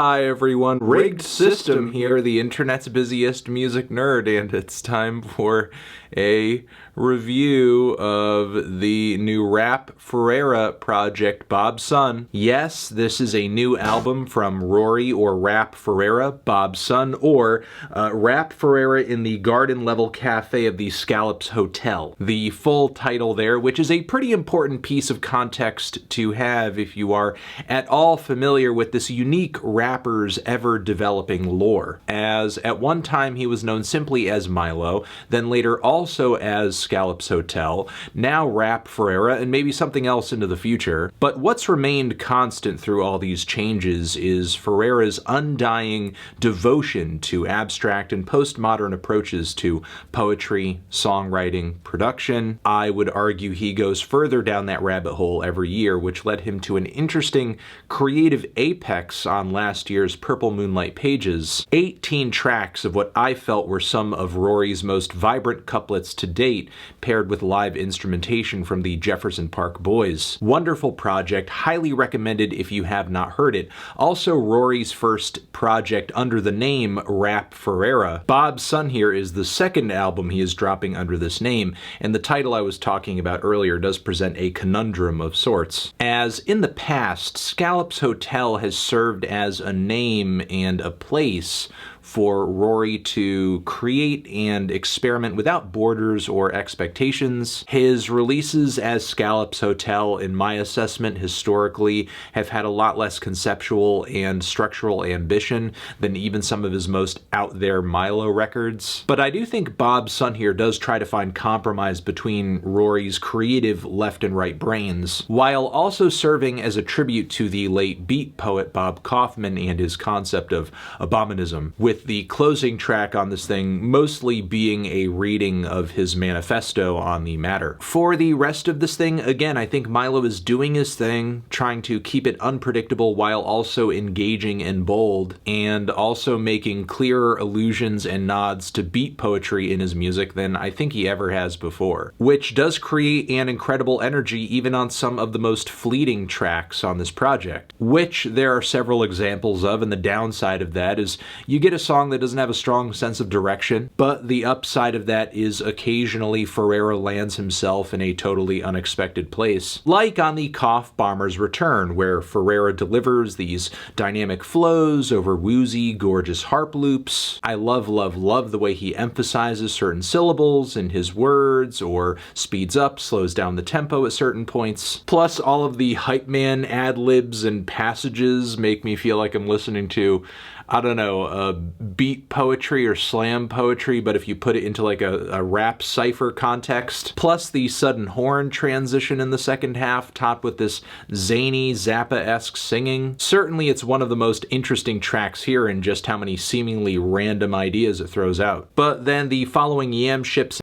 Hi everyone, Rigged System here, the internet's busiest music nerd, and it's time for a review of the new R.A.P Ferreira project, Bob's son. Yes, this is a new album from Rory or R.A.P Ferreira, Bob's son, or R.A.P Ferreira in the garden level cafe of the Scallops Hotel. The full title there, which is a pretty important piece of context to have if you are at all familiar with this unique rapper's ever-developing lore, as at one time he was known simply as Milo, then later also as Scallops Hotel, now R.A.P Ferreira, and maybe something else into the future. But what's remained constant through all these changes is Ferreira's undying devotion to abstract and postmodern approaches to poetry, songwriting, production. I would argue he goes further down that rabbit hole every year, which led him to an interesting creative apex on last year's Purple Moonlight pages. 18 tracks of what I felt were some of Rory's most vibrant couplets to date, paired with live instrumentation from the Jefferson Park Boys. Wonderful project, highly recommended if you have not heard it. Also Rory's first project under the name R.A.P Ferreira. Bob's Son here is the second album he is dropping under this name, and the title I was talking about earlier does present a conundrum of sorts. As in the past, Scallops Hotel has served as a name and a place for Rory to create and experiment without borders or expectations. His releases as Scallops Hotel, in my assessment, historically have had a lot less conceptual and structural ambition than even some of his most out-there Milo records. But I do think Bob's Son here does try to find compromise between Rory's creative left and right brains, while also serving as a tribute to the late beat poet Bob Kaufman and his concept of abominism, with the closing track on this thing mostly being a reading of his manifesto on the matter. For the rest of this thing, again, I think Milo is doing his thing, trying to keep it unpredictable while also engaging and bold, and also making clearer allusions and nods to beat poetry in his music than I think he ever has before, which does create an incredible energy even on some of the most fleeting tracks on this project, which there are several examples of, and the downside of that is you get a song that doesn't have a strong sense of direction, but the upside of that is occasionally Ferreira lands himself in a totally unexpected place, like on the Cough Bomber's Return, where Ferreira delivers these dynamic flows over woozy, gorgeous harp loops. I love, love, love the way he emphasizes certain syllables in his words, or speeds up, slows down the tempo at certain points. Plus, all of the hype man ad-libs and passages make me feel like I'm listening to, I don't know, beat poetry or slam poetry, but if you put it into like a rap cipher context. Plus the sudden horn transition in the second half, topped with this zany, Zappa-esque singing. Certainly it's one of the most interesting tracks here in just how many seemingly random ideas it throws out. But then the following yam ships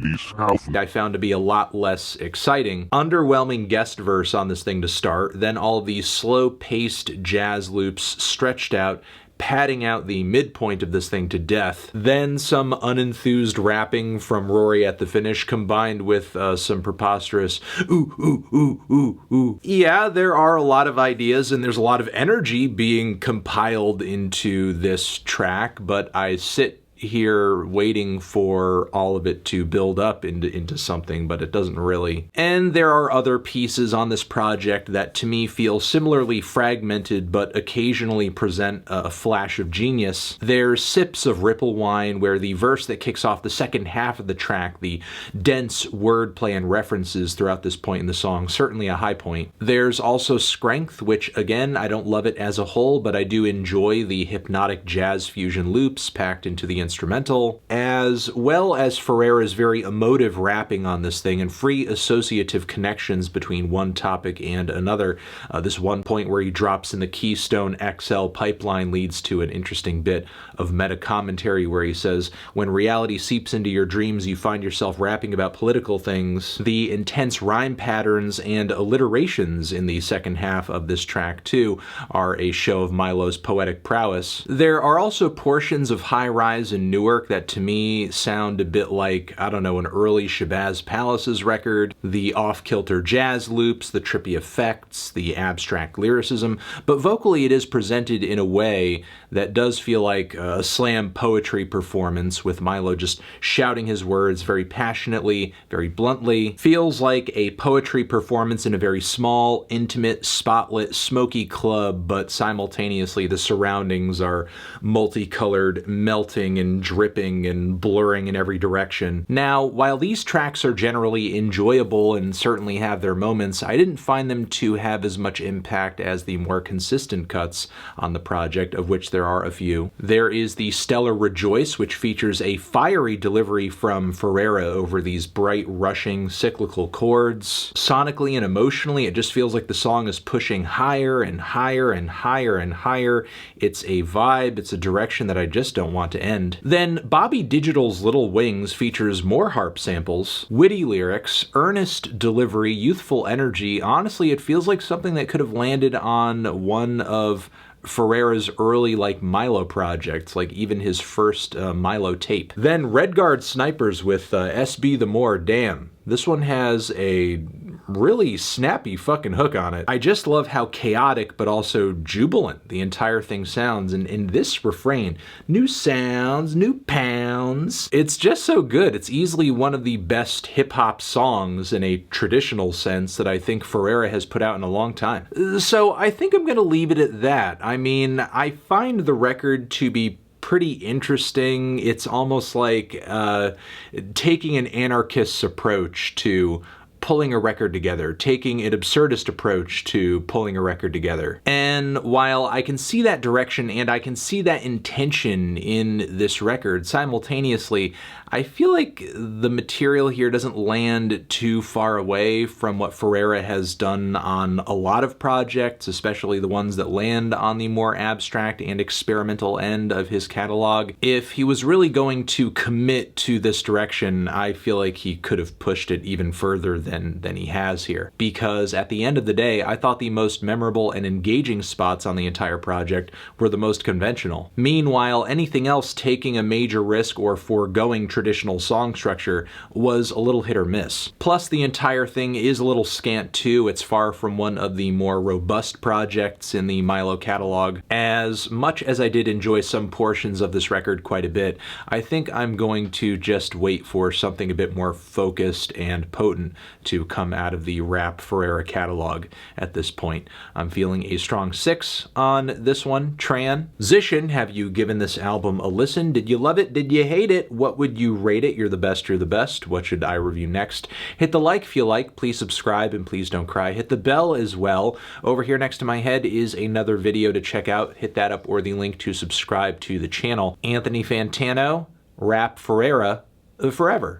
I found to be a lot less exciting. Underwhelming guest verse on this thing to start, then all of these slow-paced jazz loops stretched out, padding out the midpoint of this thing to death. Then some unenthused rapping from Rory at the finish, combined with some preposterous ooh, ooh, ooh, ooh, ooh. Yeah, there are a lot of ideas and there's a lot of energy being compiled into this track, but I sit here waiting for all of it to build up into something, but it doesn't really. And there are other pieces on this project that to me feel similarly fragmented but occasionally present a flash of genius. There's sips of Ripple Wine, where the verse that kicks off the second half of the track, the dense wordplay and references throughout this point in the song, certainly a high point. There's also Strength, which again, I don't love it as a whole, but I do enjoy the hypnotic jazz fusion loops packed into the instrumental, as well as Ferreira's very emotive rapping on this thing and free associative connections between one topic and another. This one point where he drops in the Keystone XL pipeline leads to an interesting bit of meta commentary where he says, when reality seeps into your dreams, you find yourself rapping about political things. The intense rhyme patterns and alliterations in the second half of this track too are a show of Milo's poetic prowess. There are also portions of High Rise in Newark that to me sound a bit like, I don't know, an early Shabazz Palaces record, the off-kilter jazz loops, the trippy effects, the abstract lyricism, but vocally it is presented in a way that does feel like a slam poetry performance with Milo just shouting his words very passionately, very bluntly. Feels like a poetry performance in a very small, intimate, spotlit, smoky club, but simultaneously the surroundings are multicolored, melting and dripping and blurring in every direction. Now, while these tracks are generally enjoyable and certainly have their moments, I didn't find them to have as much impact as the more consistent cuts on the project, of which there are a few. There is the stellar Rejoice, which features a fiery delivery from Ferreira over these bright, rushing, cyclical chords. Sonically and emotionally, it just feels like the song is pushing higher and higher and higher and higher. It's a vibe, it's a direction that I just don't want to end. Then Bobby Digital's Little Wings features more harp samples, witty lyrics, earnest delivery, youthful energy. Honestly, it feels like something that could have landed on one of Ferreira's early Milo projects, like even his first Milo tape. Then REDGUARD Snipers with SB the More. Damn, this one has a really snappy fucking hook on it. I just love how chaotic but also jubilant the entire thing sounds, and in this refrain, new sounds, new pounds. It's just so good. It's easily one of the best hip-hop songs in a traditional sense that I think Ferreira has put out in a long time. So I think I'm gonna leave it at that. I mean, I find the record to be pretty interesting. It's almost like taking an anarchist's approach to pulling a record together, taking an absurdist approach to pulling a record together. And while I can see that direction and I can see that intention in this record, simultaneously, I feel like the material here doesn't land too far away from what Ferreira has done on a lot of projects, especially the ones that land on the more abstract and experimental end of his catalog. If he was really going to commit to this direction, I feel like he could have pushed it even further than he has here. Because at the end of the day, I thought the most memorable and engaging spots on the entire project were the most conventional. Meanwhile, anything else taking a major risk or foregoing traditional song structure was a little hit or miss. Plus, the entire thing is a little scant too. It's far from one of the more robust projects in the Milo catalog. As much as I did enjoy some portions of this record quite a bit, I think I'm going to just wait for something a bit more focused and potent to come out of the R.A.P Ferreira catalog at this point. I'm feeling a strong 6 on this one. Transition, have you given this album a listen? Did you love it? Did you hate it? What would you rate it? You're the best, you're the best. What should I review next? Hit the like if you like, please subscribe, and please don't cry. Hit the bell as well. Over here next to my head is another video to check out. Hit that up or the link to subscribe to the channel. Anthony Fantano, R.A.P Ferreira, forever.